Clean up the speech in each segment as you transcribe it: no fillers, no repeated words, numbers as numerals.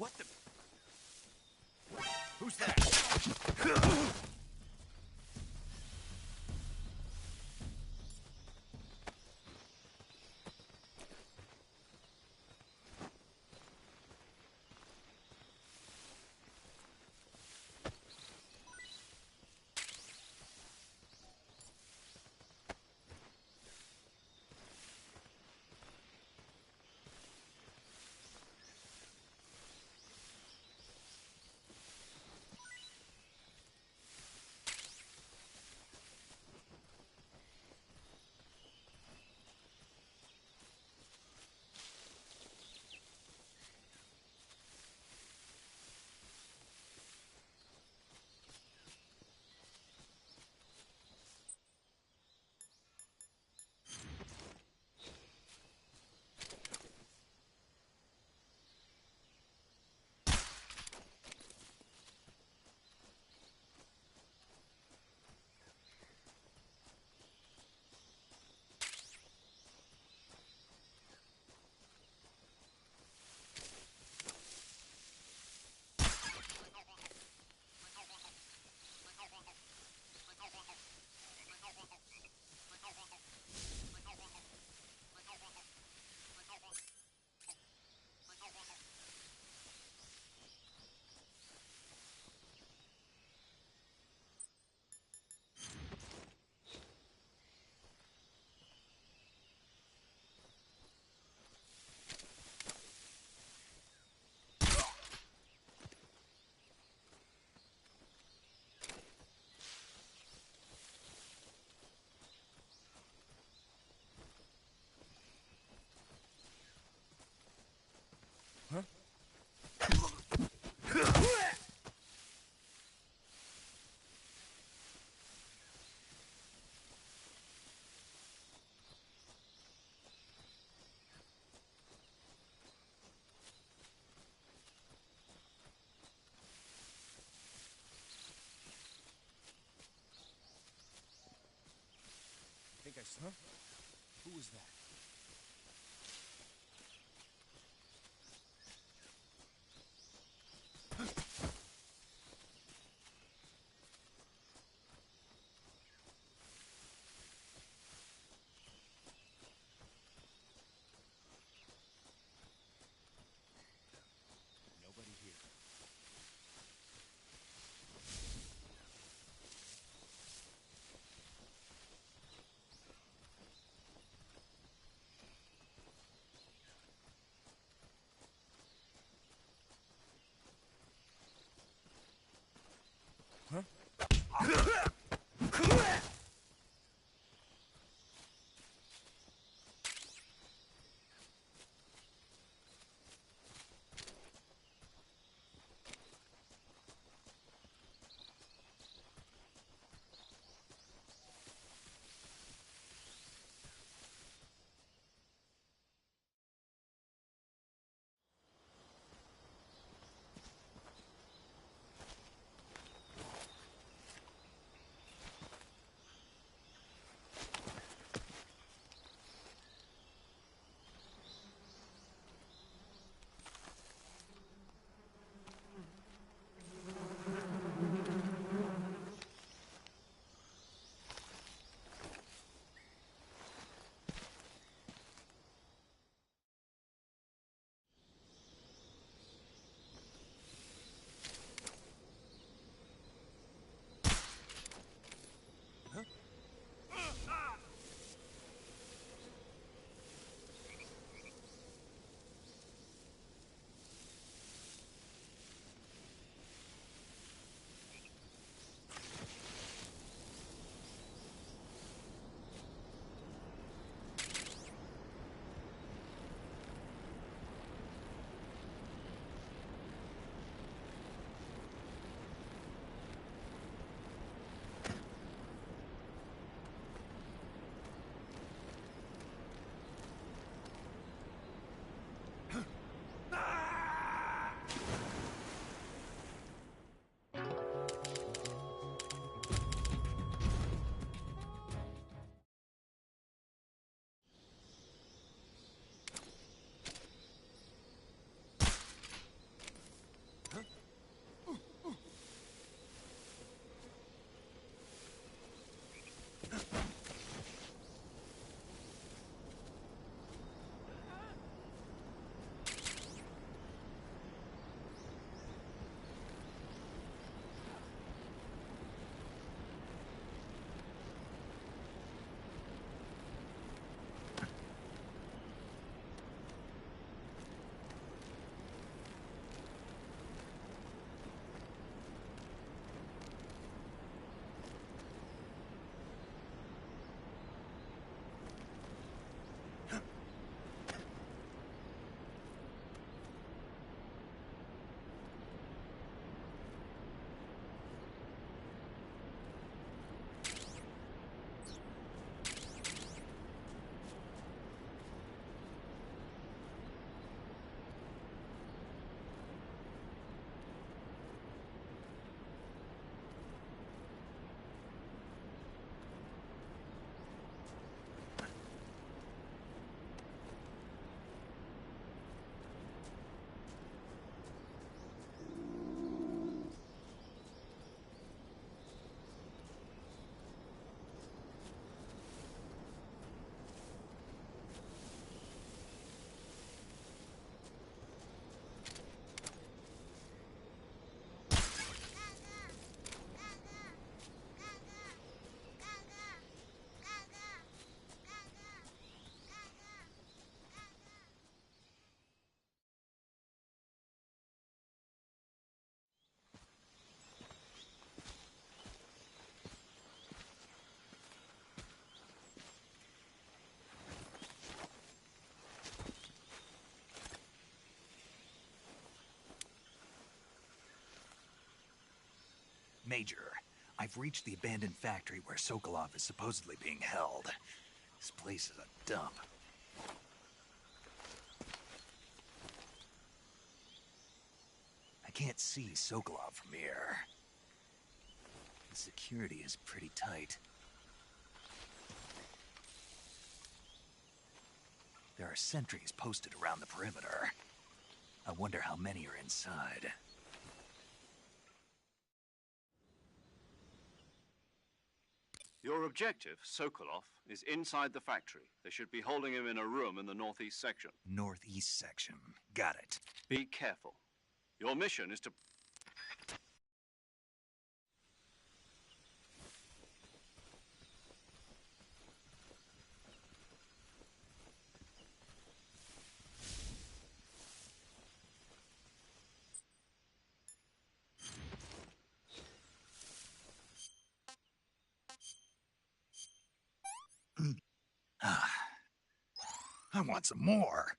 What the? Who's that? Huh? I think I saw. Huh? Who was that? Nobody here. Major, I've reached the abandoned factory where Sokolov is supposedly being held. This place is a dump. I can't see Sokolov from here. The security is pretty tight. There are sentries posted around the perimeter. I wonder how many are inside. Your objective, Sokolov, is inside the factory. They should be holding him in a room in the northeast section. Northeast section. Got it. Be careful. Your mission is to... I want some more.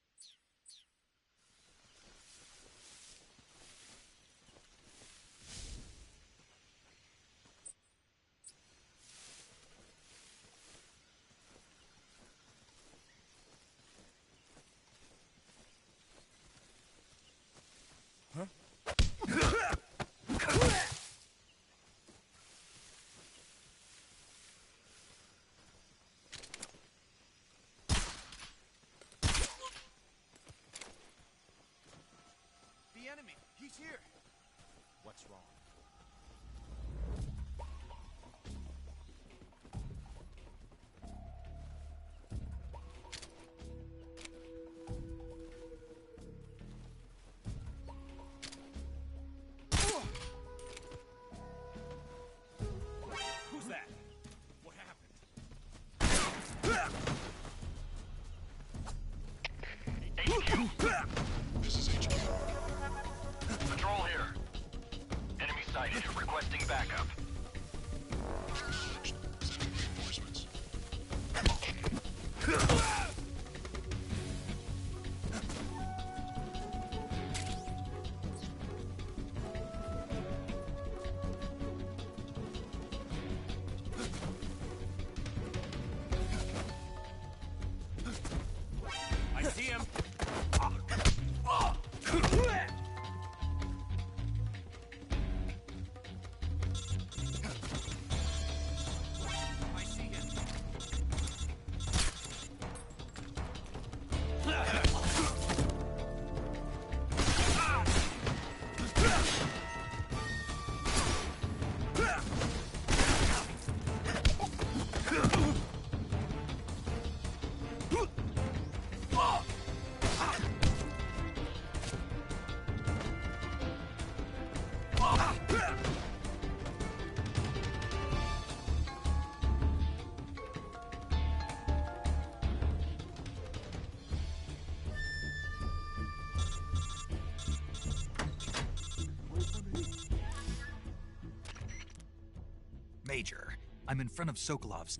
Huh? The enemy! He's here! What's wrong? Who's that? What happened? HQ. This is HQ. Patrol here. Enemy sighted. Requesting backup. Sending reinforcements. I see him! I see him! Major, I'm in front of Sokolov's.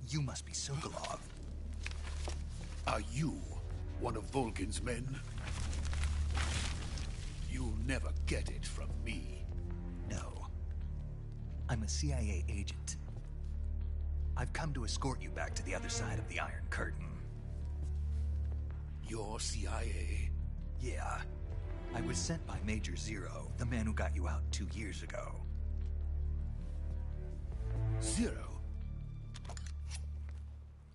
You must be Sokolov. Are you one of Volgin's men? You'll never get it from me. No. I'm a CIA agent. I've come to escort you back to the other side of the Iron Curtain. You're CIA? Yeah. I was sent by Major Zero, the man who got you out 2 years ago. Zero?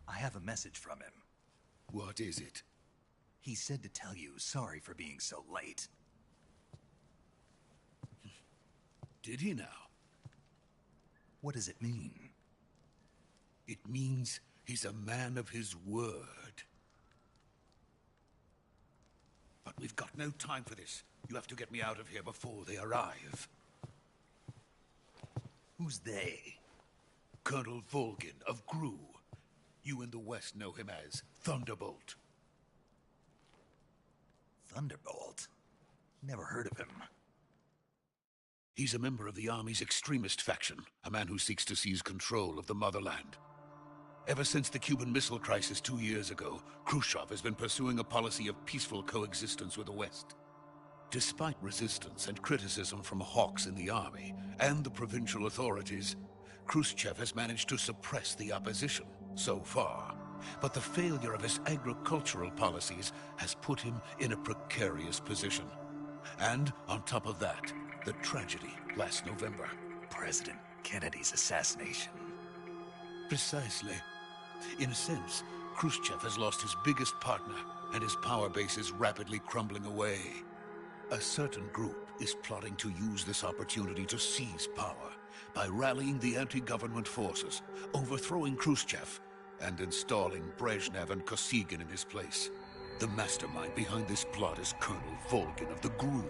I have a message from him. What is it? He said to tell you sorry for being so late. Did he now? What does it mean? It means he's a man of his word. But we've got no time for this. You have to get me out of here before they arrive. Who's they? Colonel Volgin of GRU. You in the West know him as Thunderbolt. Thunderbolt? Never heard of him. He's a member of the Army's extremist faction, a man who seeks to seize control of the motherland. Ever since the Cuban Missile Crisis 2 years ago, Khrushchev has been pursuing a policy of peaceful coexistence with the West. Despite resistance and criticism from hawks in the army and the provincial authorities, Khrushchev has managed to suppress the opposition so far. But the failure of his agricultural policies has put him in a precarious position. And on top of that, the tragedy last November. President Kennedy's assassination. Precisely. In a sense, Khrushchev has lost his biggest partner, and his power base is rapidly crumbling away. A certain group is plotting to use this opportunity to seize power by rallying the anti-government forces, overthrowing Khrushchev, and installing Brezhnev and Kosygin in his place. The mastermind behind this plot is Colonel Volgin of the GRU.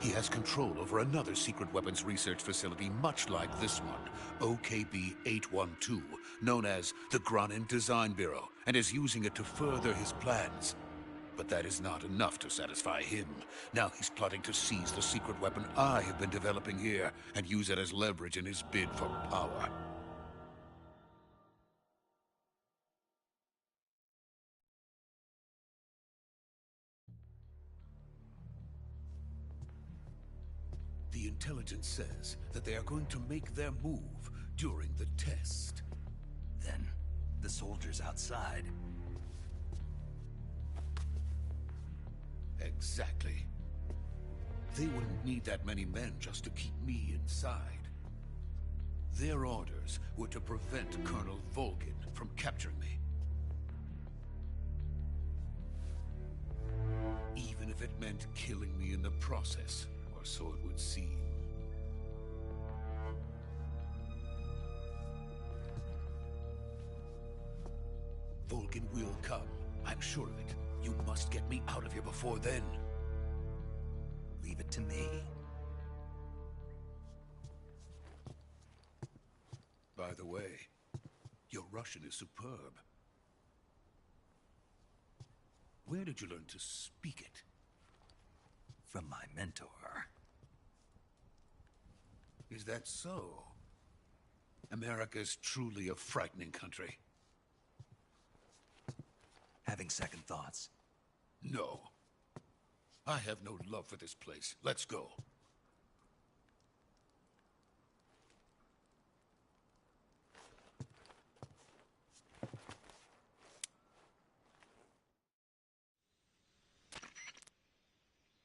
He has control over another secret weapons research facility much like this one, OKB-812, known as the Granin Design Bureau, and is using it to further his plans. But that is not enough to satisfy him. Now he's plotting to seize the secret weapon I have been developing here and use it as leverage in his bid for power. The intelligence says that they are going to make their move during the test. Then, the soldiers outside. Exactly. They wouldn't need that many men just to keep me inside. Their orders were to prevent Colonel Volgin from capturing me. Even if it meant killing me in the process, or so it would seem. Volgin will come. I'm sure of it. You must get me out of here before then. Leave it to me. By the way, your Russian is superb. Where did you learn to speak it? From my mentor. Is that so? America's truly a frightening country. Having second thoughts. No. I have no love for this place. Let's go.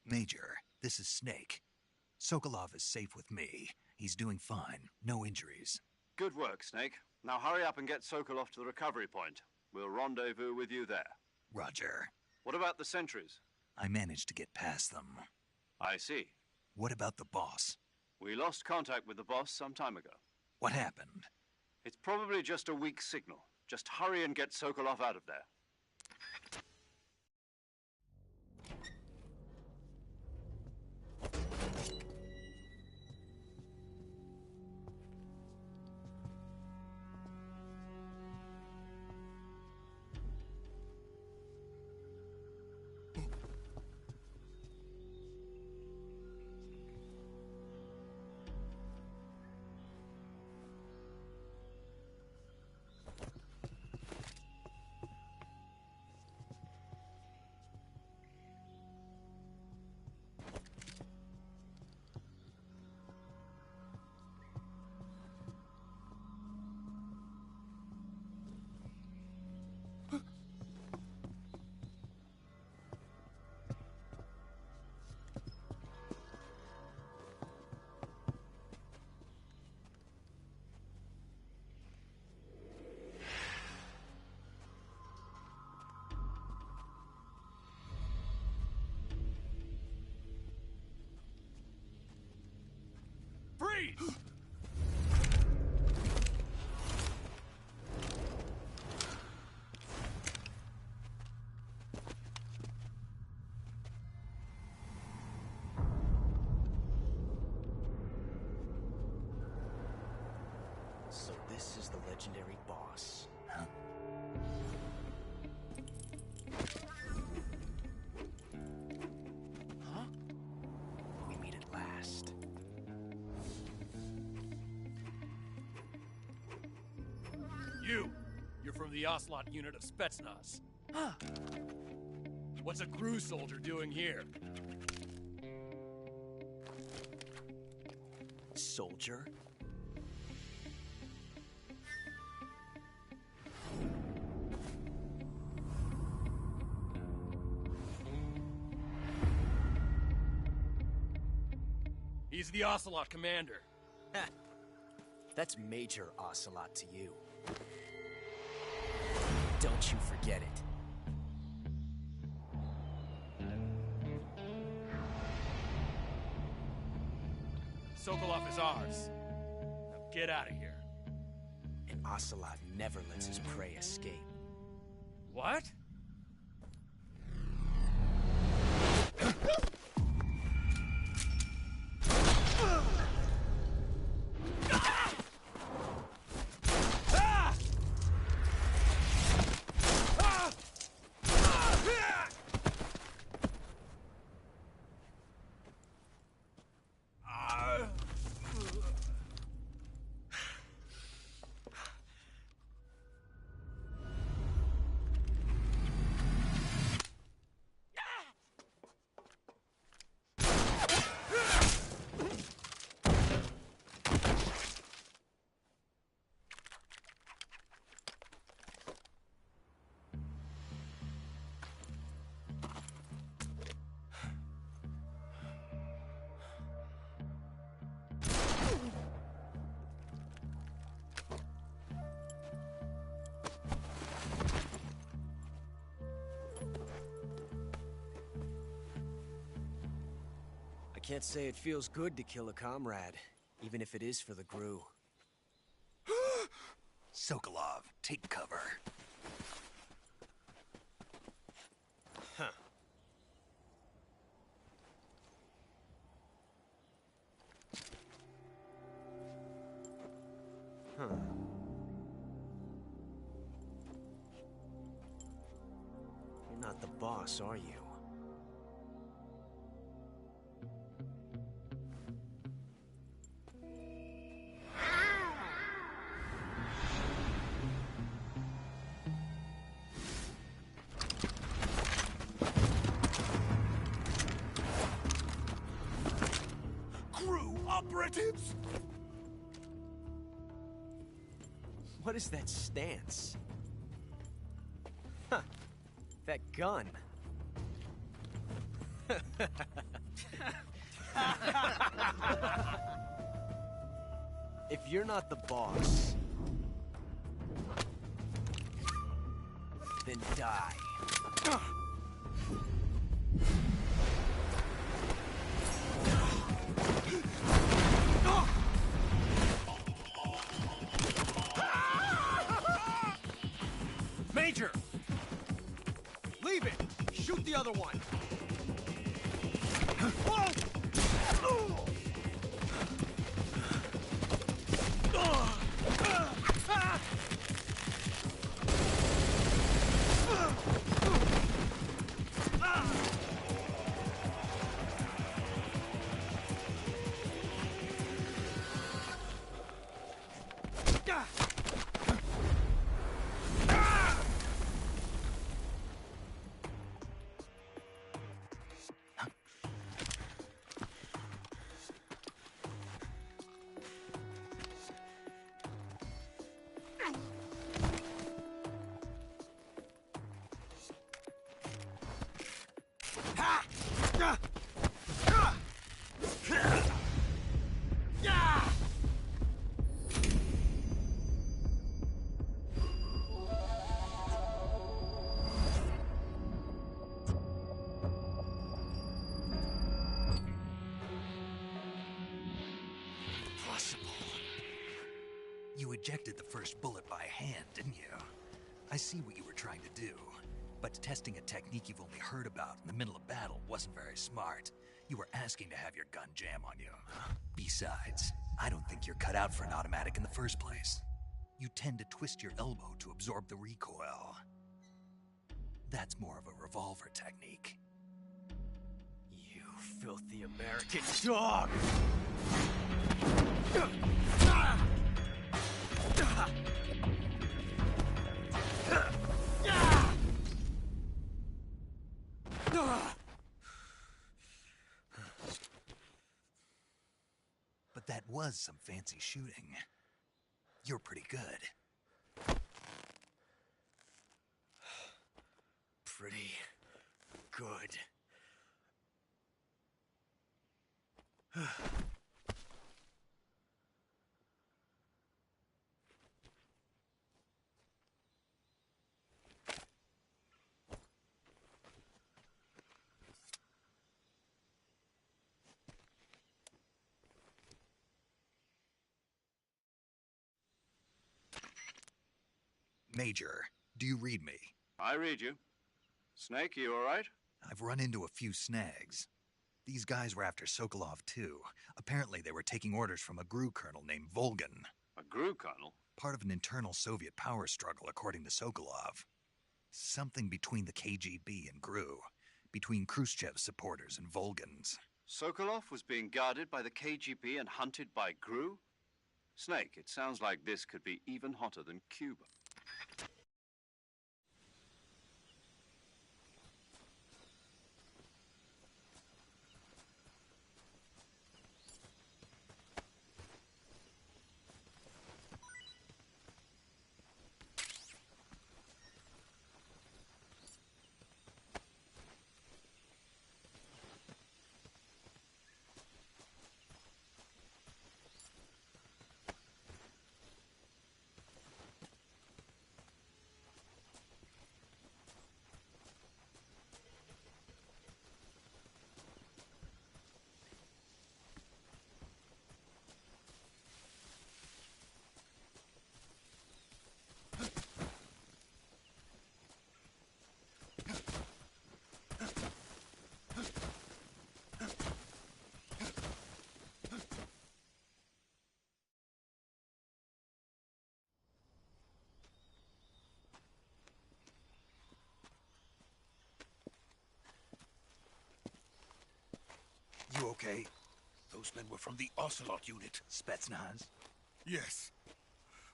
Major, this is Snake. Sokolov is safe with me. He's doing fine. No injuries. Good work, Snake. Now hurry up and get Sokolov to the recovery point. We'll rendezvous with you there. Roger. What about the sentries? I managed to get past them. I see. What about the boss? We lost contact with the boss some time ago. What happened? It's probably just a weak signal. Just hurry and get Sokolov out of there. Proceed. So this is the legendary boss. Huh? Huh? We meet at last. You're from the Ocelot unit of Spetsnaz. Huh. What's a crew soldier doing here? Soldier? He's the Ocelot commander. Ha! That's Major Ocelot to you. Don't you forget it. Sokolov is ours. Now get out of here. And Ocelot never lets his prey escape. What? I can't say it feels good to kill a comrade, even if it is for the Gru. Sokolov, take cover. Huh. Huh. You're not the boss, are you? Crew operatives! What is that stance? Huh. That gun. If you're not the boss, then die. Major! Leave it! Shoot the other one! You ejected the first bullet by hand, didn't you? I see what you were trying to do. But testing a technique you've only heard about in the middle of battle wasn't very smart. You were asking to have your gun jam on you. Besides, I don't think you're cut out for an automatic in the first place. You tend to twist your elbow to absorb the recoil. That's more of a revolver technique. You filthy American dog! But that was some fancy shooting. You're pretty good. Pretty good. Major, do you read me? I read you. Snake, you all right? I've run into a few snags. These guys were after Sokolov, too. Apparently, they were taking orders from a GRU colonel named Volgin. A GRU colonel? Part of an internal Soviet power struggle, according to Sokolov. Something between the KGB and GRU. Between Khrushchev's supporters and Volgin's. Sokolov was being guarded by the KGB and hunted by GRU? Snake, it sounds like this could be even hotter than Cuba. You okay? Those men were from the Ocelot unit. Spetsnaz? Yes.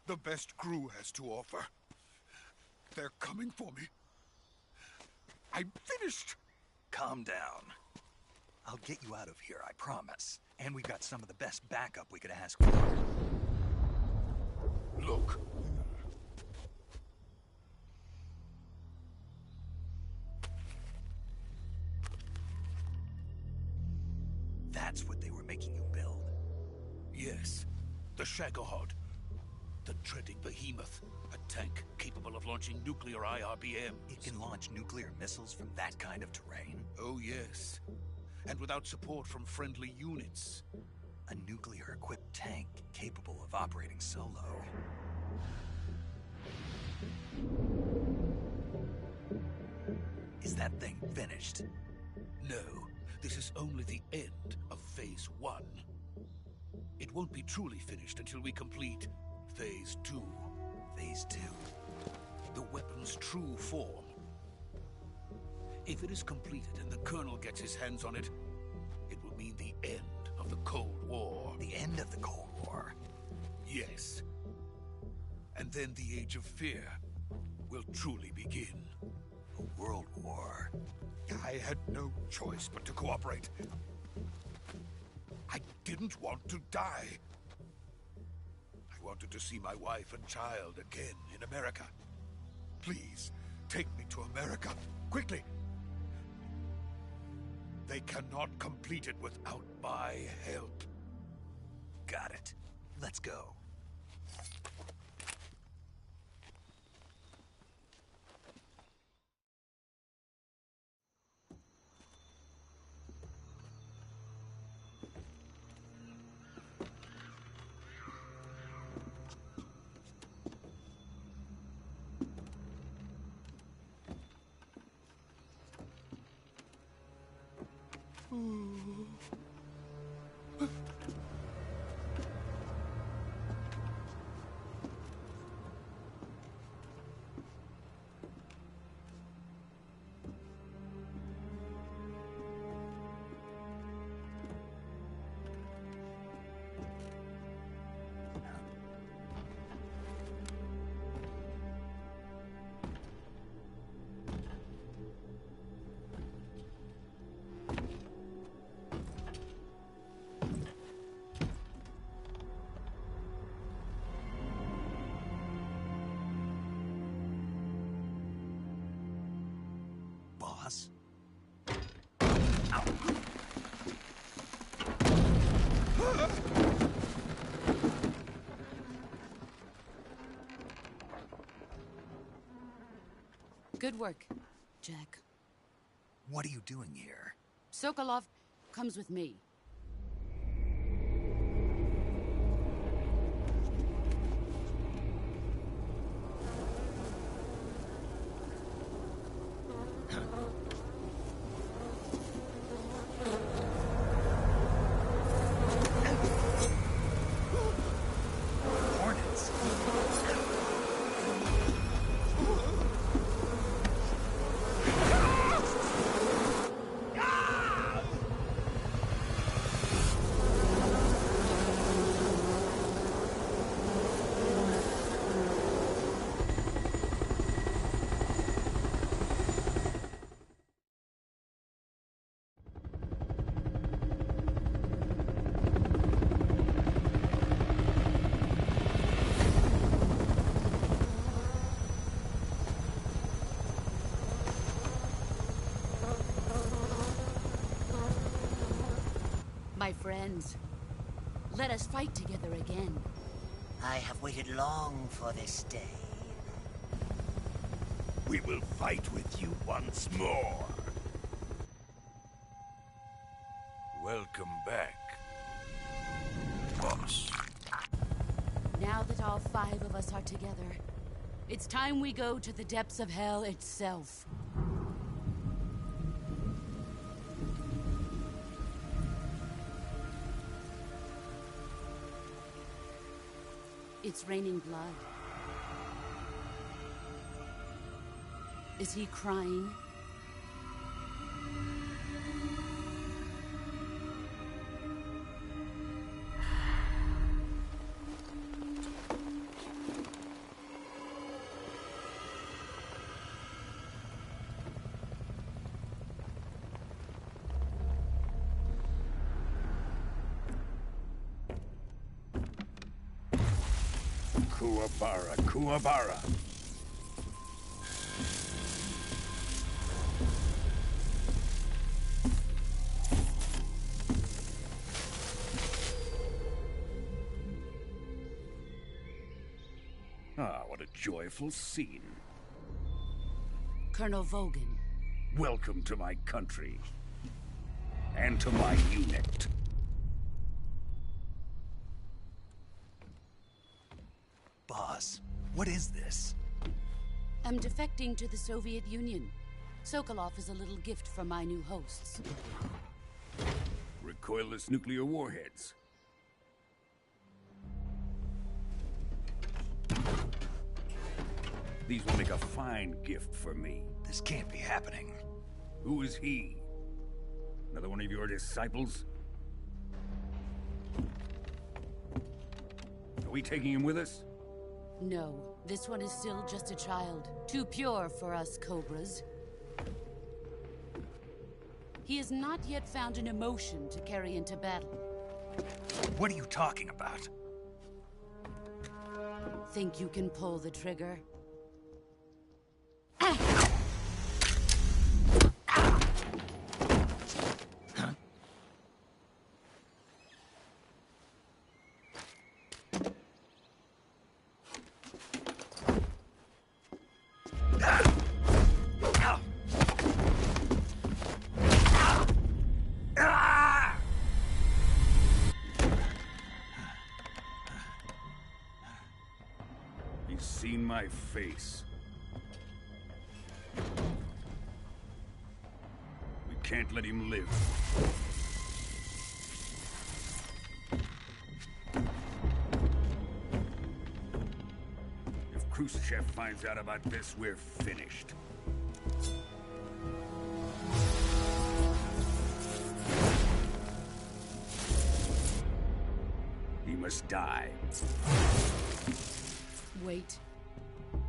The best GRU has to offer. They're coming for me. I'm finished. Calm down. I'll get you out of here, I promise. And we've got some of the best backup we could ask for. Look. That's what they were making you build. Yes. The Shagohod. The treading behemoth. A tank capable of launching nuclear IRBM. It can launch nuclear missiles from that kind of terrain? Oh, yes. And without support from friendly units. A nuclear-equipped tank capable of operating solo. Is that thing finished? No. This is only the end of Phase 1. It won't be truly finished until we complete Phase 2. Phase 2? The weapon's true form. If it is completed and the Colonel gets his hands on it, it will mean the end of the Cold War. The end of the Cold War? Yes. And then the Age of Fear will truly begin. A world war? I had no choice but to cooperate. I didn't want to die. I wanted to see my wife and child again in America. Please, take me to America, quickly. They cannot complete it without my help. Got it. Let's go. Boss? Good work, Jack. What are you doing here? Sokolov comes with me. Hornets? My friends, let us fight together again. I have waited long for this day. We will fight with you once more. Welcome back, boss. Now that all 5 of us are together, it's time we go to the depths of hell itself. It's raining blood. Is he crying? Kuwabara, Kuwabara. Ah, what a joyful scene. Colonel Vogan. Welcome to my country. And to my unit. Boss, what is this? I'm defecting to the Soviet Union. Sokolov is a little gift from my new hosts. Recoilless nuclear warheads. These will make a fine gift for me. This can't be happening. Who is he? Another one of your disciples? Are we taking him with us? No, this one is still just a child. Too pure for us Cobras. He has not yet found an emotion to carry into battle. What are you talking about? Think you can pull the trigger? You've seen my face. We can't let him live. If Khrushchev finds out about this, we're finished. He must die. Wait.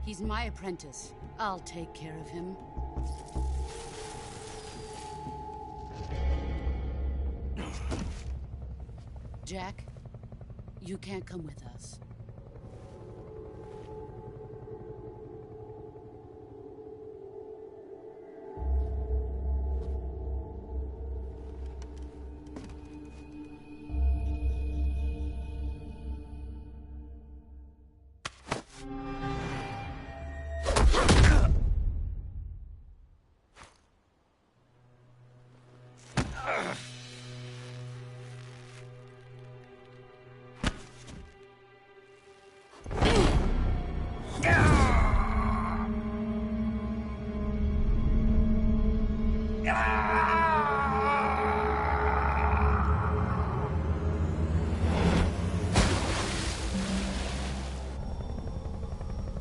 He's my apprentice. I'll take care of him. Jack, you can't come with us.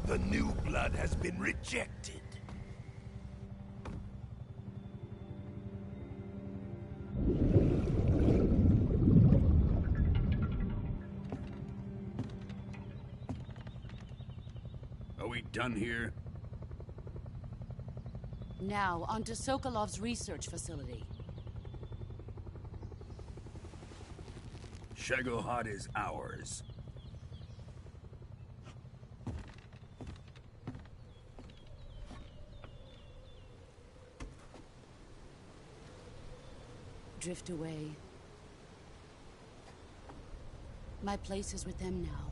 The new blood has been rejected. Are we done here? Now, onto Sokolov's research facility. Shagohod is ours. Drift away. My place is with them now.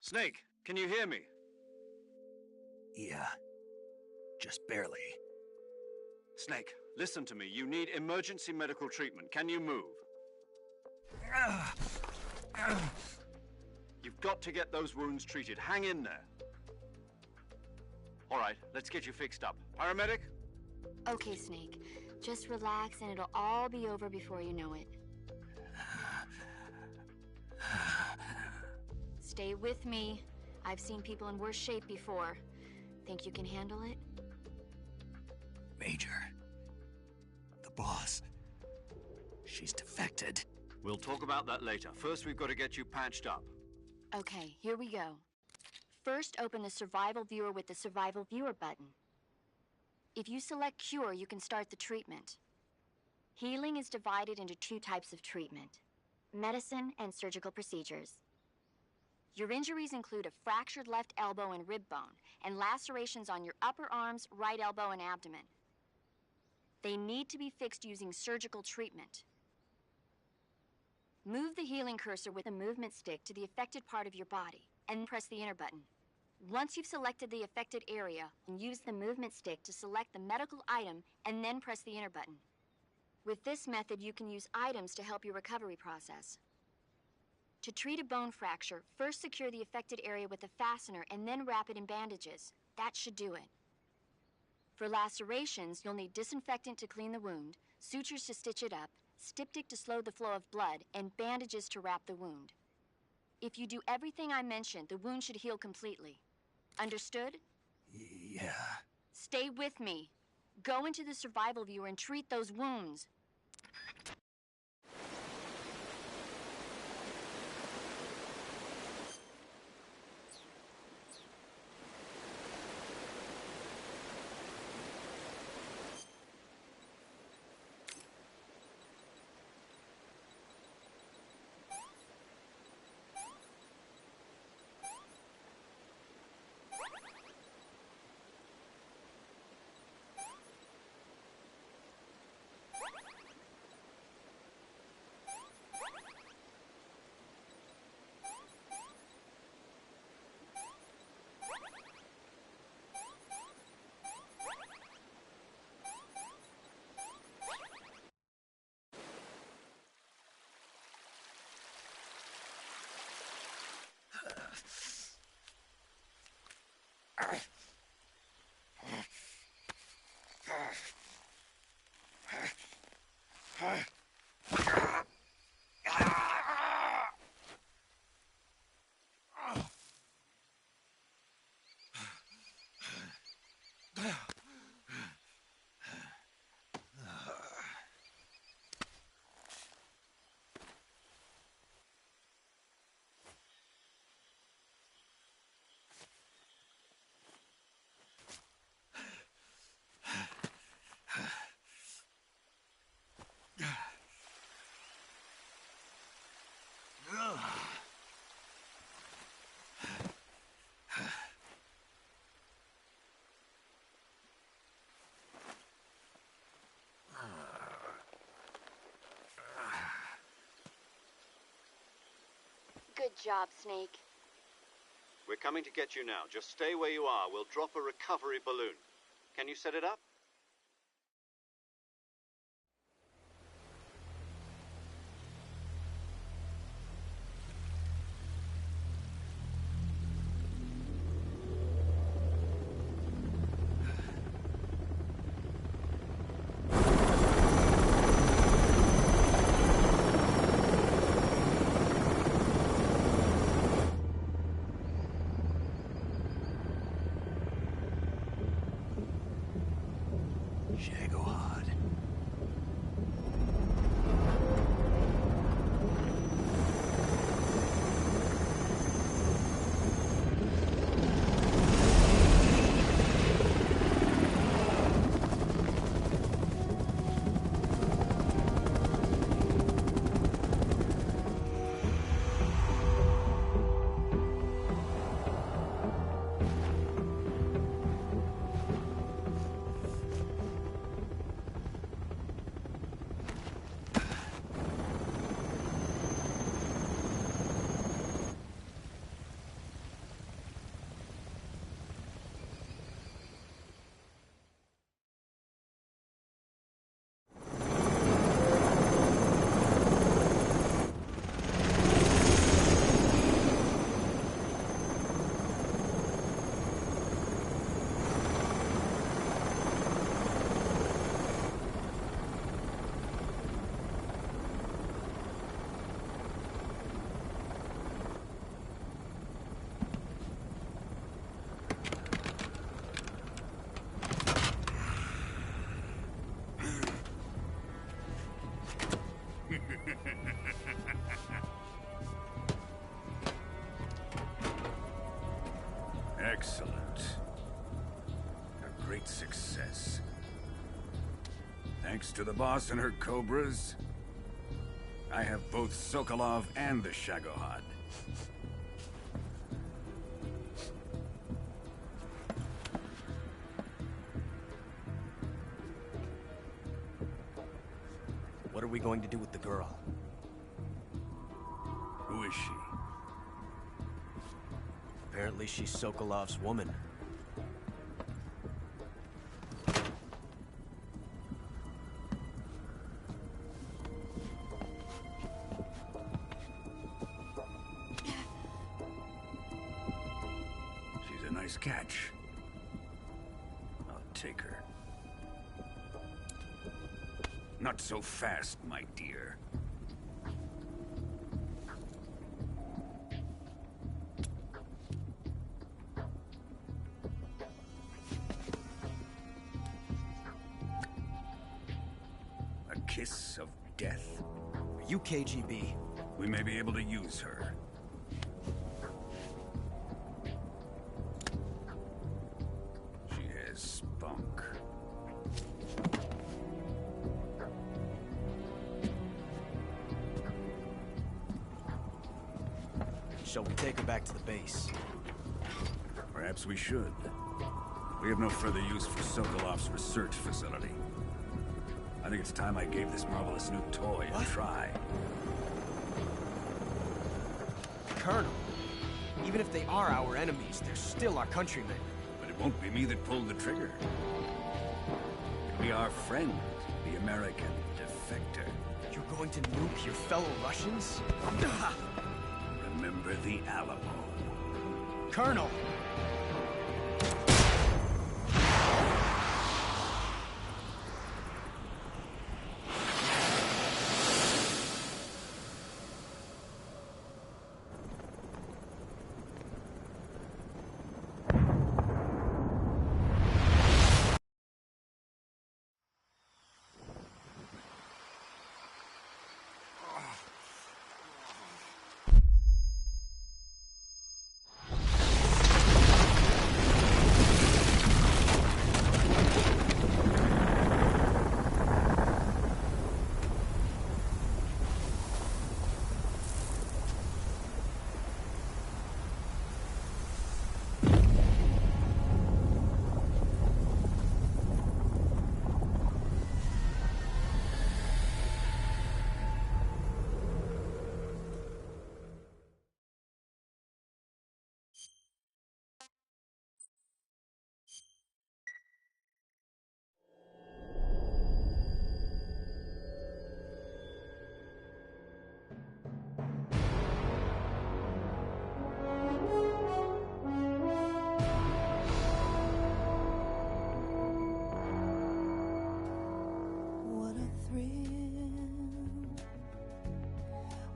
Snake, can you hear me? Yeah. Just barely. Snake, listen to me. You need emergency medical treatment. Can you move? You've got to get those wounds treated. Hang in there. All right, let's get you fixed up. Paramedic? Okay, Snake. Just relax and it'll all be over before you know it. Stay with me. I've seen people in worse shape before. Think you can handle it? Major. The boss. She's defected. We'll talk about that later. First, we've got to get you patched up. Okay, here we go. First, open the Survival Viewer with the Survival Viewer button. If you select Cure, you can start the treatment. Healing is divided into two types of treatment: medicine and surgical procedures. Your injuries include a fractured left elbow and rib bone, and lacerations on your upper arms, right elbow, and abdomen. They need to be fixed using surgical treatment. Move the healing cursor with a movement stick to the affected part of your body, and press the enter button. Once you've selected the affected area, use the movement stick to select the medical item, and then press the enter button. With this method, you can use items to help your recovery process. To treat a bone fracture, first secure the affected area with a fastener and then wrap it in bandages. That should do it. For lacerations, you'll need disinfectant to clean the wound, sutures to stitch it up, styptic to slow the flow of blood, and bandages to wrap the wound. If you do everything I mentioned, the wound should heal completely. Understood? Yeah. Stay with me. Go into the Survival Viewer and treat those wounds. Good job, Snake. We're coming to get you now. Just stay where you are. We'll drop a recovery balloon. Can you set it up? Shagohod. Excellent. A great success. Thanks to the boss and her cobras, I have both Sokolov and the Shagohod. What are we going to do with the girl? Who is she? Apparently she's Sokolov's woman. She's a nice catch. I'll take her. Not so fast, my dear. A kiss of death? Are you KGB? We may be able to use her. She has spunk. Shall we take her back to the base? Perhaps we should. We have no further use for Sokolov's research facility. I think it's time I gave this marvelous new toy a try. Colonel, even if they are our enemies, they're still our countrymen. But it won't be me that pulled the trigger. It'll be our friend, the American defector. You're going to nuke your fellow Russians? Remember the Alamo. Colonel!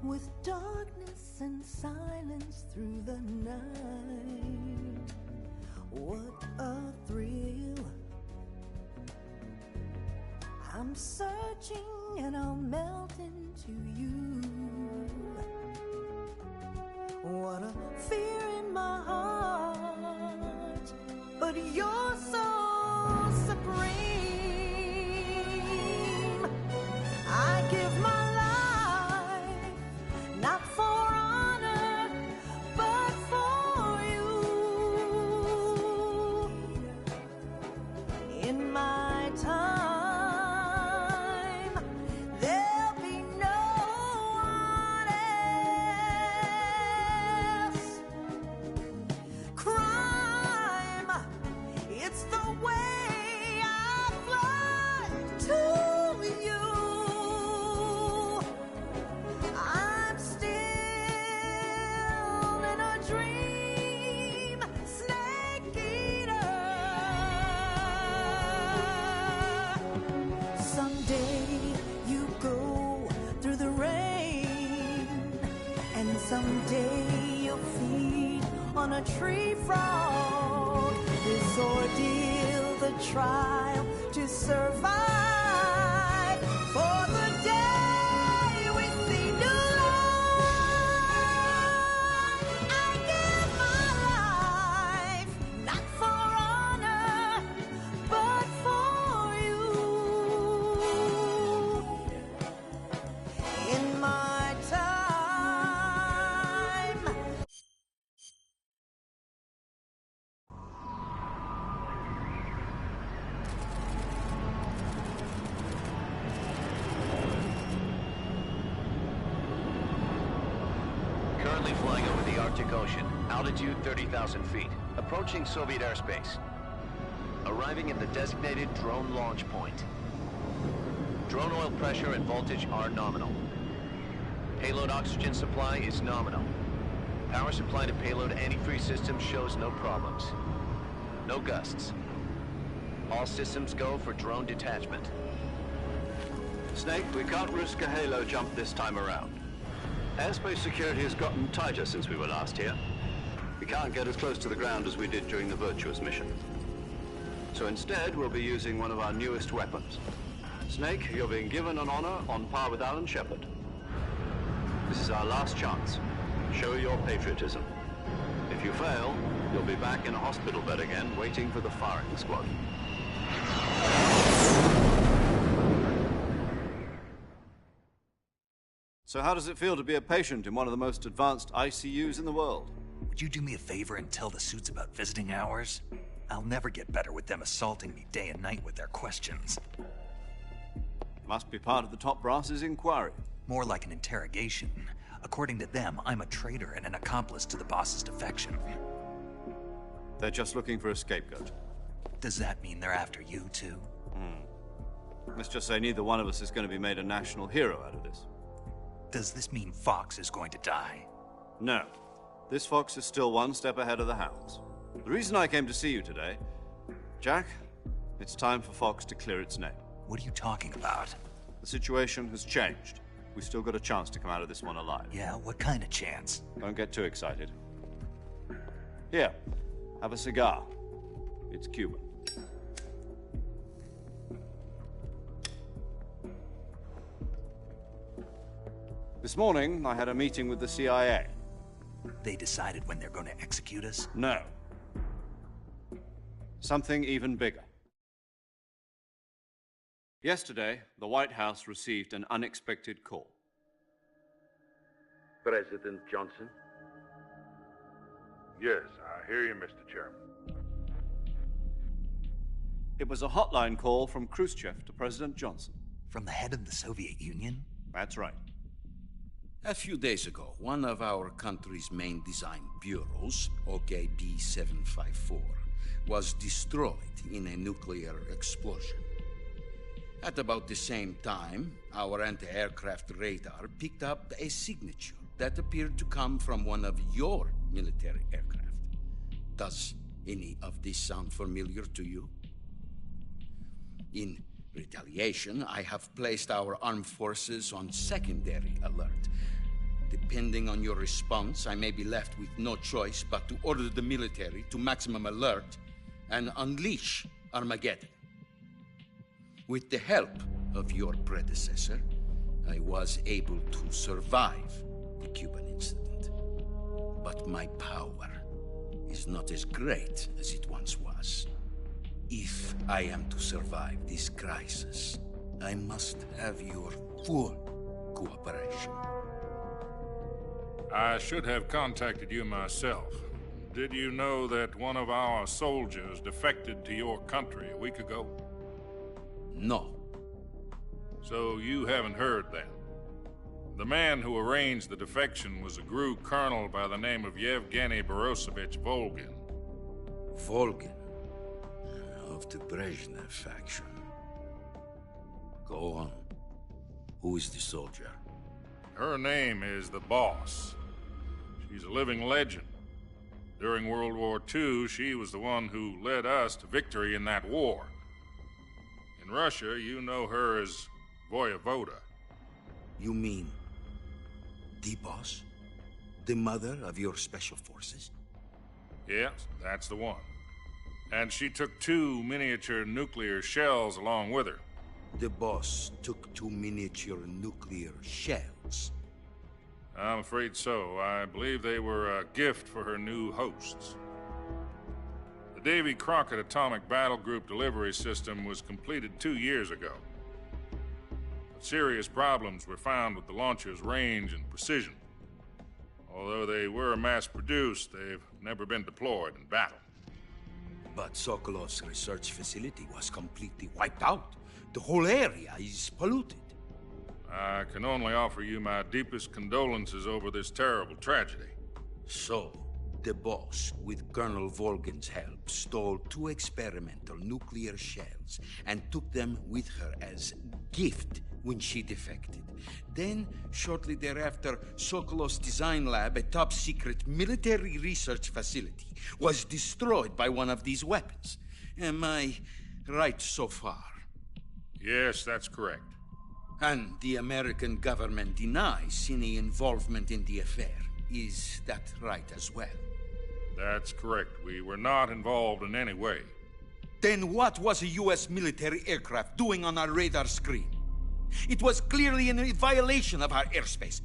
with darkness and silence through the night. What a thrill. I'm searching and I'll melt into you. What a fear in my heart, but you're so supreme. I give my life, not for honor, but for you. In my time, there'll be no one else. Crime, it's the way I fly to you. I'm still in a dream, snake eater. Someday you go through the rain, and someday you'll feed on a tree frog. This ordeal, the trial to survive, for the day we see new light. I give my life, not for honor, but for you. In my time. Currently flying over the Arctic Ocean. Altitude 30,000 feet. Approaching Soviet airspace. Arriving at the designated drone launch point. Drone oil pressure and voltage are nominal. Payload oxygen supply is nominal. Power supply to payload antifreeze system shows no problems. No gusts. All systems go for drone detachment. Snake, we can't risk a halo jump this time around. Airspace security has gotten tighter since we were last here. We can't get as close to the ground as we did during the Virtuous mission. So instead, we'll be using one of our newest weapons. Snake, you're being given an honor on par with Alan Shepard. This is our last chance. Show your patriotism. If you fail, you'll be back in a hospital bed again, waiting for the firing squad. So how does it feel to be a patient in one of the most advanced ICUs in the world? Would you do me a favor and tell the suits about visiting hours? I'll never get better with them assaulting me day and night with their questions. Must be part of the top brass's inquiry. More like an interrogation. According to them, I'm a traitor and an accomplice to the boss's defection. They're just looking for a scapegoat. Does that mean they're after you, too? Let's just say neither one of us is going to be made a national hero out of this. Does this mean Fox is going to die? No. This fox is still one step ahead of the hounds. The reason I came to see you today, Jack, it's time for Fox to clear its name. What are you talking about? The situation has changed. We've still got a chance to come out of this one alive. Yeah, what kind of chance? Don't get too excited. Here, have a cigar. It's Cuban. This morning, I had a meeting with the CIA. They decided when they're going to execute us? No. Something even bigger. Yesterday, the White House received an unexpected call. President Johnson? Yes, I hear you, Mr. Chairman. It was a hotline call from Khrushchev to President Johnson. From the head of the Soviet Union? That's right. A few days ago, one of our country's main design bureaus, OKB-754, was destroyed in a nuclear explosion. At about the same time, our anti-aircraft radar picked up a signature that appeared to come from one of your military aircraft. Does any of this sound familiar to you? In retaliation, I have placed our armed forces on secondary alert. Depending on your response, I may be left with no choice but to order the military to maximum alert and unleash Armageddon. With the help of your predecessor, I was able to survive the Cuban incident. But my power is not as great as it once was. If I am to survive this crisis, I must have your full cooperation. I should have contacted you myself. Did you know that one of our soldiers defected to your country a week ago? No. So you haven't heard then. The man who arranged the defection was a GRU colonel by the name of Yevgeny Borisovich Volgin. Volgin? Of the Brezhnev faction. Go on. Who is the soldier? Her name is the Boss. She's a living legend. During World War II, she was the one who led us to victory in that war. In Russia, you know her as Voyevoda. You mean the Boss? The mother of your special forces? Yes, that's the one. And she took 2 miniature nuclear shells along with her. The Boss took 2 miniature nuclear shells? I'm afraid so. I believe they were a gift for her new hosts. The Davy Crockett Atomic Battle Group delivery system was completed 2 years ago. But serious problems were found with the launcher's range and precision. Although they were mass-produced, they've never been deployed in battle. But Sokolov's research facility was completely wiped out. The whole area is polluted. I can only offer you my deepest condolences over this terrible tragedy. So, the Boss, with Colonel Volgin's help, stole 2 experimental nuclear shells and took them with her as gift when she defected. Then, shortly thereafter, Sokolov's design lab, a top-secret military research facility, was destroyed by one of these weapons. Am I right so far? Yes, that's correct. And the American government denies any involvement in the affair. Is that right as well? That's correct. We were not involved in any way. Then what was a U.S. military aircraft doing on our radar screen? It was clearly in violation of our airspace.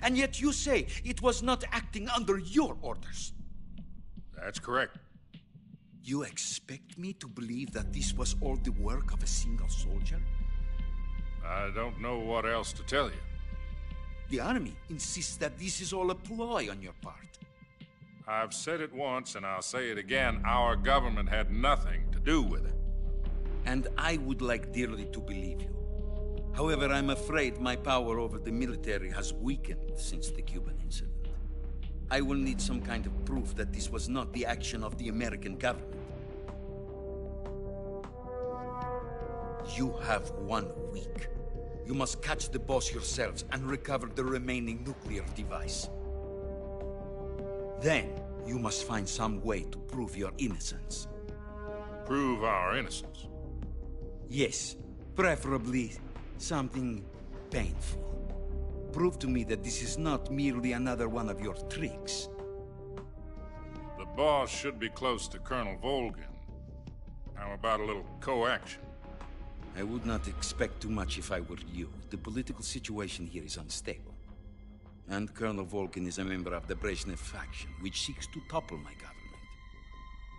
And yet you say it was not acting under your orders. That's correct. You expect me to believe that this was all the work of a single soldier? I don't know what else to tell you. The Army insists that this is all a ploy on your part. I've said it once, and I'll say it again. Our government had nothing to do with it. And I would like dearly to believe you. However, I'm afraid my power over the military has weakened since the Cuban incident. I will need some kind of proof that this was not the action of the American government. You have 1 week. You must catch the Boss yourselves and recover the remaining nuclear device. Then, you must find some way to prove your innocence. Prove our innocence? Yes, preferably something painful. Prove to me that this is not merely another one of your tricks. The Boss should be close to Colonel Volgin. How about a little co-action? I would not expect too much if I were you. The political situation here is unstable. And Colonel Volgin is a member of the Brezhnev faction, which seeks to topple my government.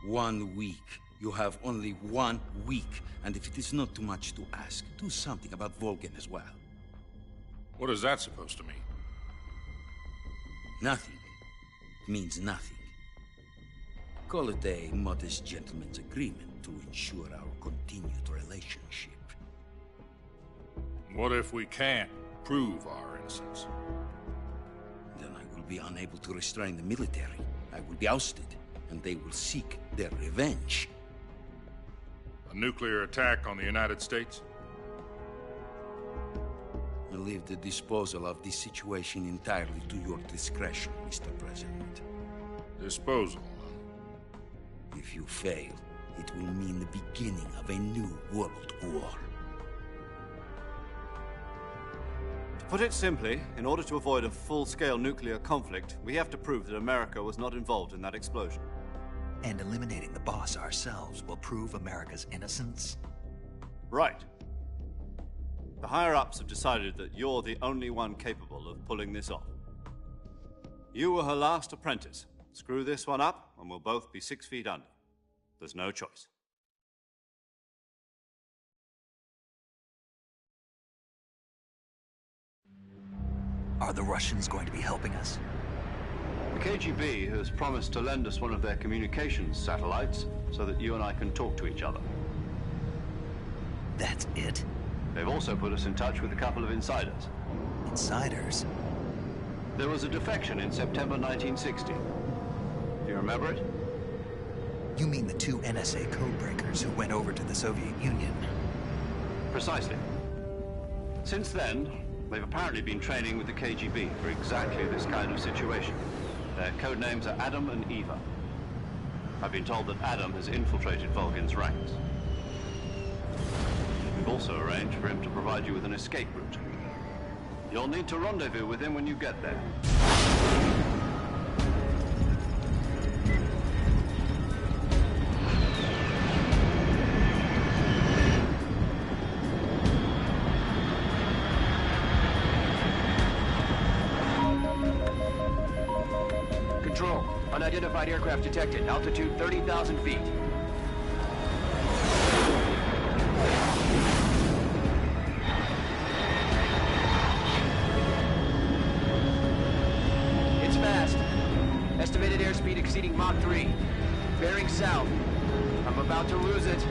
1 week. You have only 1 week. And if it is not too much to ask, do something about Volgin as well. What is that supposed to mean? Nothing. It means nothing. Call it a modest gentleman's agreement to ensure our continued relationship. What if we can't prove our innocence? Then I will be unable to restrain the military. I will be ousted, and they will seek their revenge. A nuclear attack on the United States? I leave the disposal of this situation entirely to your discretion, Mr. President. Disposal? If you fail, it will mean the beginning of a new world war. Put it simply, in order to avoid a full-scale nuclear conflict, we have to prove that America was not involved in that explosion. And eliminating the boss ourselves will prove America's innocence? Right. The higher-ups have decided that you're the only one capable of pulling this off. You were her last apprentice. Screw this one up, and we'll both be 6 feet under. There's no choice. Are the Russians going to be helping us? The KGB has promised to lend us one of their communications satellites so that you and I can talk to each other. That's it? They've also put us in touch with a couple of insiders. Insiders? There was a defection in September 1960. Do you remember it? You mean the 2 NSA codebreakers who went over to the Soviet Union? Precisely. Since then, they've apparently been training with the KGB for exactly this kind of situation. Their code names are Adam and Eva. I've been told that Adam has infiltrated Volgin's ranks. We've also arranged for him to provide you with an escape route. You'll need to rendezvous with him when you get there. Control, unidentified aircraft detected. Altitude 30,000 feet. It's fast. Estimated airspeed exceeding Mach 3. Bearing south. I'm about to lose it.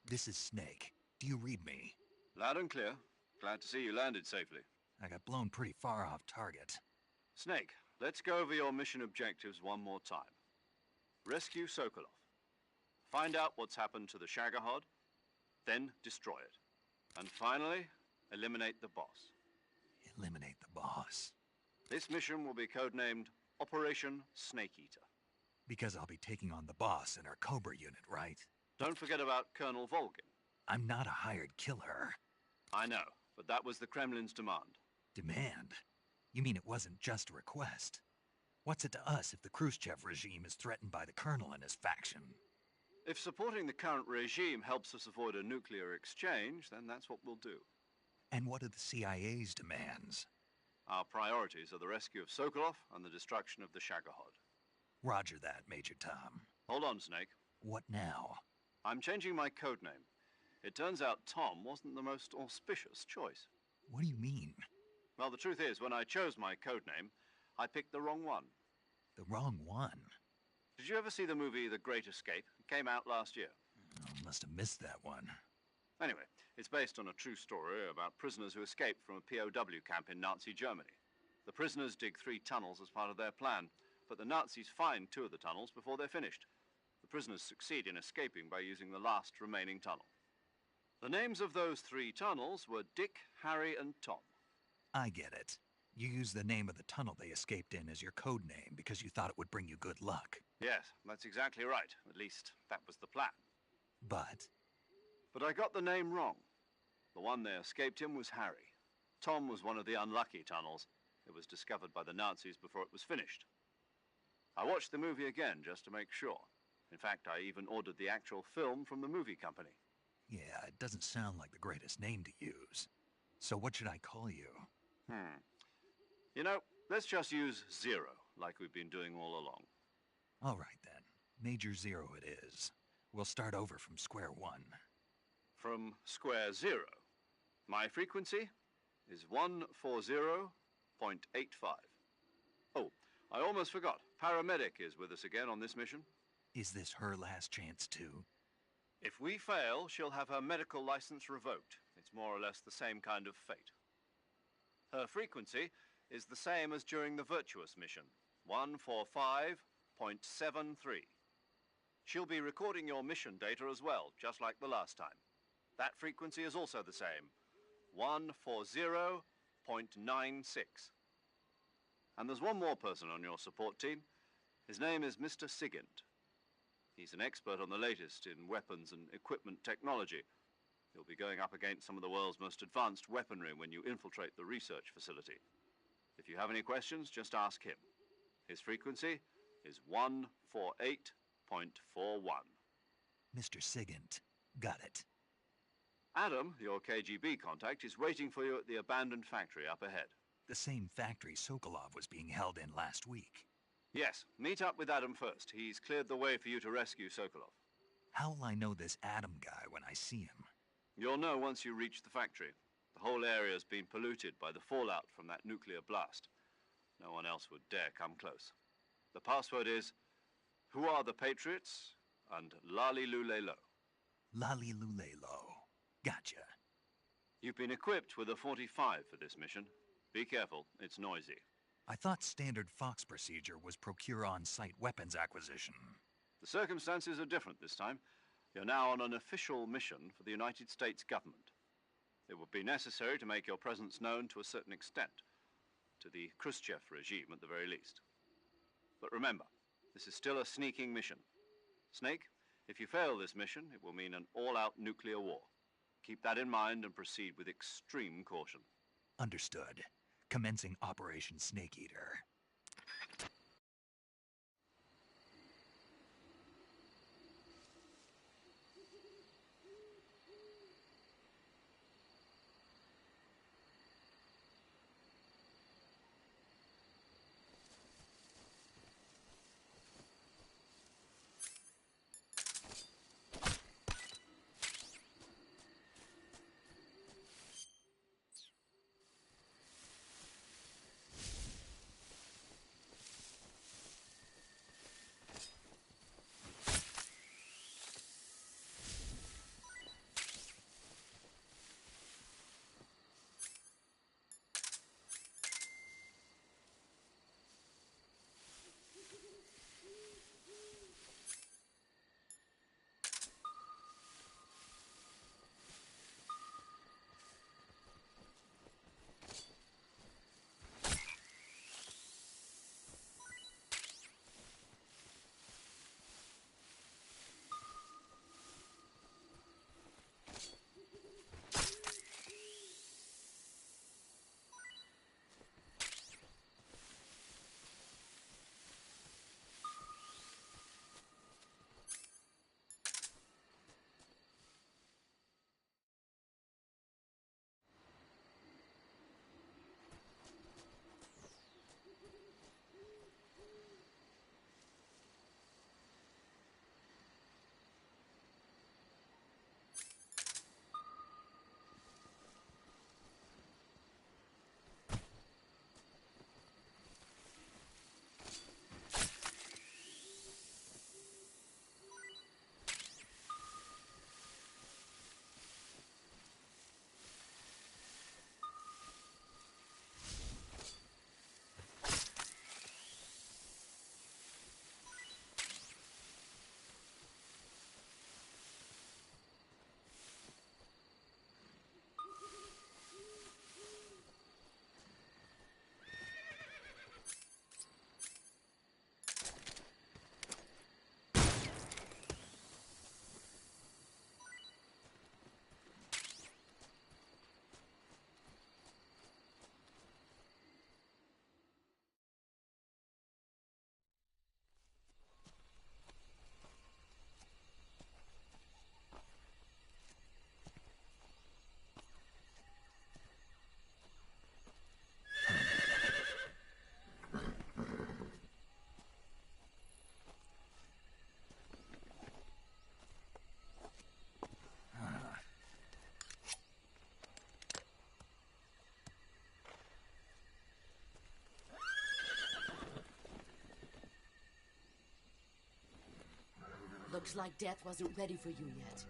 This is Snake. Do you read me? Loud and clear. Glad to see you landed safely. I got blown pretty far off target. Snake, let's go over your mission objectives one more time. Rescue Sokolov. Find out what's happened to the Shagohod, then destroy it. And finally, eliminate the boss. Eliminate the boss? This mission will be codenamed Operation Snake Eater. Because I'll be taking on the boss in our Cobra unit, right? Don't forget about Colonel Volgin. I'm not a hired killer. I know, but that was the Kremlin's demand. Demand? You mean it wasn't just a request? What's it to us if the Khrushchev regime is threatened by the Colonel and his faction? If supporting the current regime helps us avoid a nuclear exchange, then that's what we'll do. And what are the CIA's demands? Our priorities are the rescue of Sokolov and the destruction of the Shagohod. Roger that, Major Tom. Hold on, Snake. What now? I'm changing my codename. It turns out Tom wasn't the most auspicious choice. What do you mean? Well, the truth is, when I chose my codename, I picked the wrong one. The wrong one? Did you ever see the movie The Great Escape? It came out last year. Oh, must have missed that one. Anyway, it's based on a true story about prisoners who escaped from a POW camp in Nazi Germany. The prisoners dig 3 tunnels as part of their plan, but the Nazis find 2 of the tunnels before they're finished. The prisoners succeed in escaping by using the last remaining tunnel. The names of those 3 tunnels were Dick, Harry, and Tom. I get it. You used the name of the tunnel they escaped in as your code name because you thought it would bring you good luck. Yes, that's exactly right. At least, that was the plan. But I got the name wrong. The one they escaped in was Harry. Tom was one of the unlucky tunnels. It was discovered by the Nazis before it was finished. I watched the movie again just to make sure. In fact, I even ordered the actual film from the movie company. yeah, it doesn't sound like the greatest name to use. So what should I call you? You know, let's just use Zero, like we've been doing all along. All right, then. Major Zero it is. We'll start over from square one. From square zero. My frequency is 140.85. Oh, I almost forgot. Paramedic is with us again on this mission. Is this her last chance, too? If we fail, she'll have her medical license revoked. It's more or less the same kind of fate. Her frequency is the same as during the Virtuous mission, 145.73. She'll be recording your mission data as well, just like the last time. That frequency is also the same, 140.96. And there's one more person on your support team. His name is Mr. Sigint. He's an expert on the latest in weapons and equipment technology. You'll be going up against some of the world's most advanced weaponry when you infiltrate the research facility. If you have any questions, just ask him. His frequency is 148.41. Mr. Sigint. Got it. Adam, your KGB contact, is waiting for you at the abandoned factory up ahead. The same factory Sokolov was being held in last week. Yes, meet up with Adam first. He's cleared the way for you to rescue Sokolov. How will I know this Adam guy when I see him? You'll know once you reach the factory. The whole area's been polluted by the fallout from that nuclear blast. No one else would dare come close. The password is, "Who are the Patriots?" and Lali Lule Lo. Lali Lule Lo. Gotcha. You've been equipped with a 45 for this mission. Be careful, it's noisy. I thought standard Fox procedure was procure on-site weapons acquisition. The circumstances are different this time. You're now on an official mission for the United States government. It would be necessary to make your presence known to a certain extent, to the Khrushchev regime at the very least. But remember, this is still a sneaking mission. Snake, if you fail this mission, it will mean an all-out nuclear war. Keep that in mind and proceed with extreme caution. Understood. Commencing Operation Snake Eater. Looks like death wasn't ready for you yet.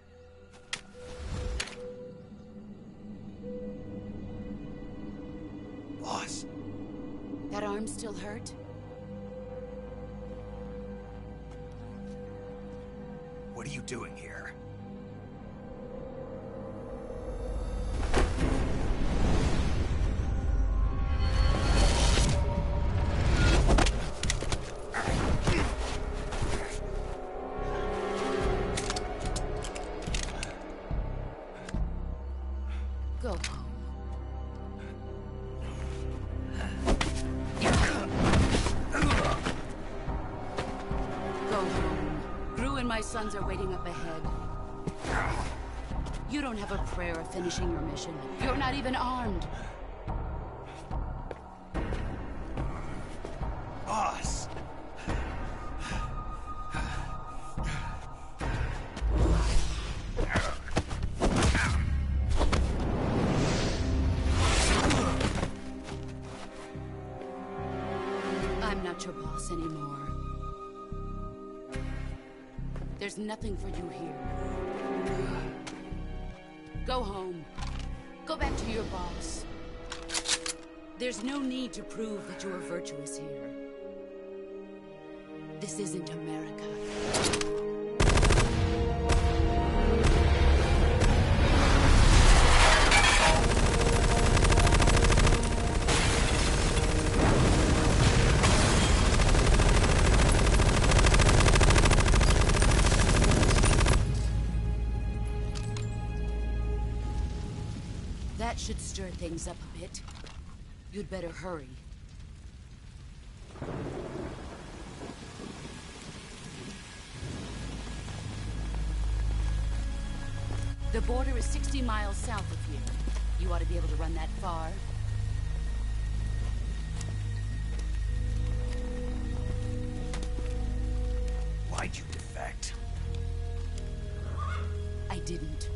Boss. That arm still hurt? What are you doing here? Go home. Go home. Gru and my sons are waiting up ahead. You don't have a prayer of finishing your mission. You're not even armed. Boss! I'm not your boss anymore. There's nothing for you here. Go home. Go back to your boss. There's no need to prove that you are virtuous here. This isn't America. That should stir things up a bit. You'd better hurry. The border is 60 miles south of here. You ought to be able to run that far. Why'd you defect? I didn't.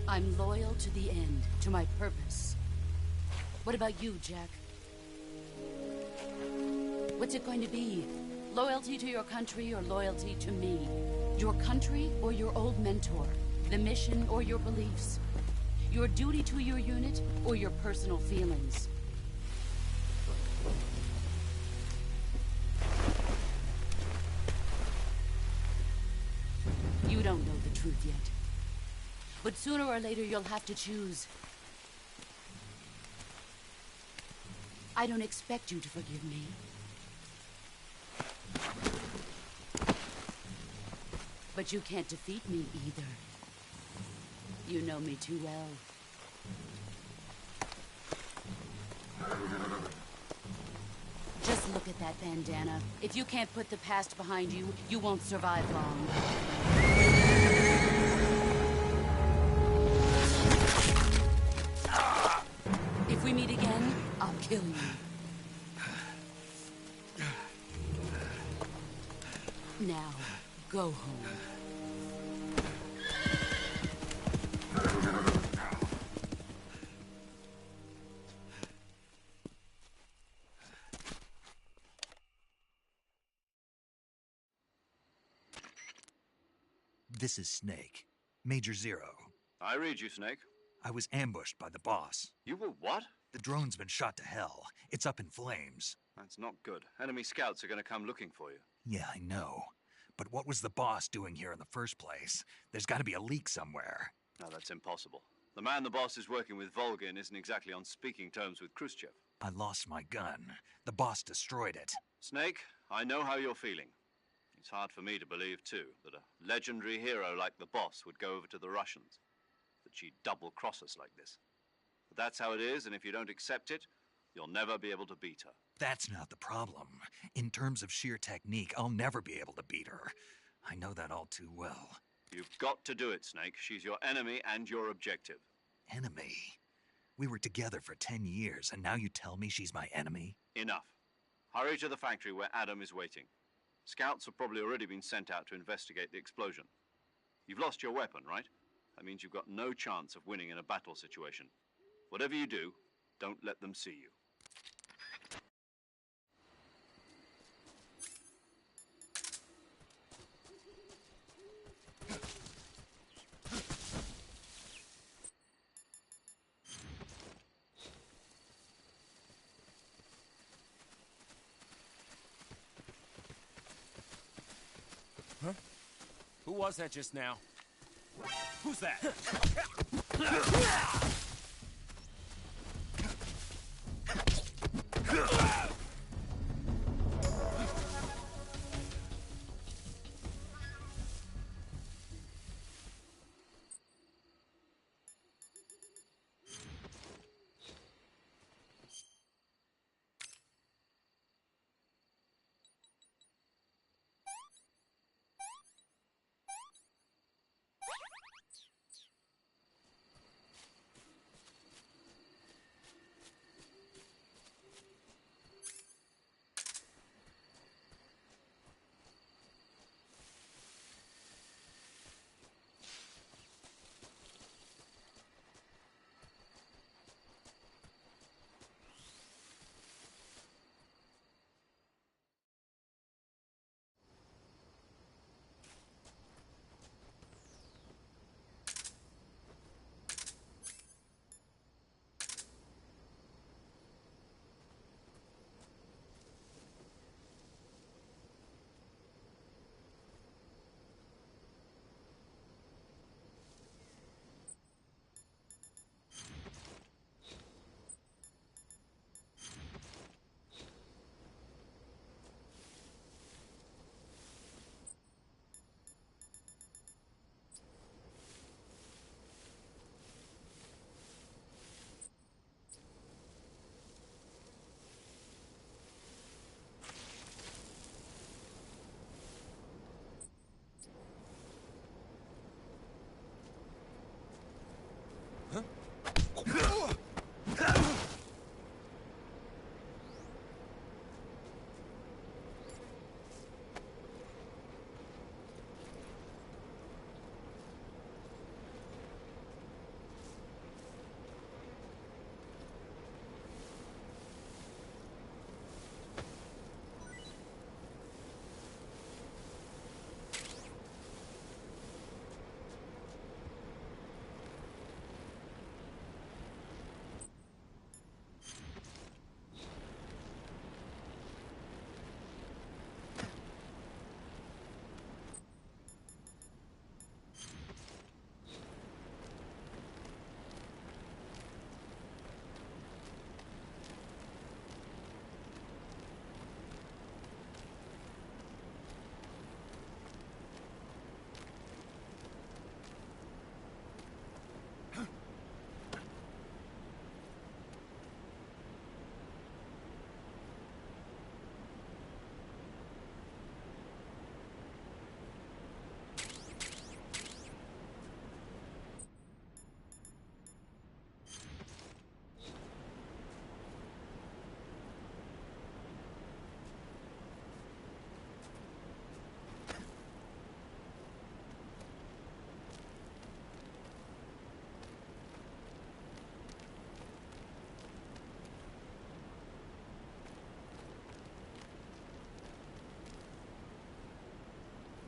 I'm loyal to the end, to my purpose. What about you, Jack? What's it going to be? Loyalty to your country or loyalty to me? Your country or your old mentor? The mission or your beliefs? Your duty to your unit or your personal feelings? You don't know the truth yet. But sooner or later, you'll have to choose. I don't expect you to forgive me. But you can't defeat me either. You know me too well. Just look at that bandana. If you can't put the past behind you, you won't survive long. If we meet again, I'll kill you. Now, go home. This is Snake. Major Zero. I read you, Snake. I was ambushed by the boss. You were what? The drone's been shot to hell. It's up in flames. That's not good. Enemy scouts are going to come looking for you. Yeah, I know. But what was the boss doing here in the first place? There's got to be a leak somewhere. No, that's impossible. The man the boss is working with, Volgin, isn't exactly on speaking terms with Khrushchev. I lost my gun. The boss destroyed it. Snake, I know how you're feeling. It's hard for me to believe, too, that a legendary hero like the boss would go over to the Russians. That she'd double-cross us like this. But that's how it is, and if you don't accept it, you'll never be able to beat her. That's not the problem. In terms of sheer technique, I'll never be able to beat her. I know that all too well. You've got to do it, Snake. She's your enemy and your objective. Enemy? We were together for 10 years, and now you tell me she's my enemy? Enough. Hurry to the factory where Adam is waiting. Scouts have probably already been sent out to investigate the explosion. You've lost your weapon, right? That means you've got no chance of winning in a battle situation. Whatever you do, don't let them see you. Who was that just now? Who's that?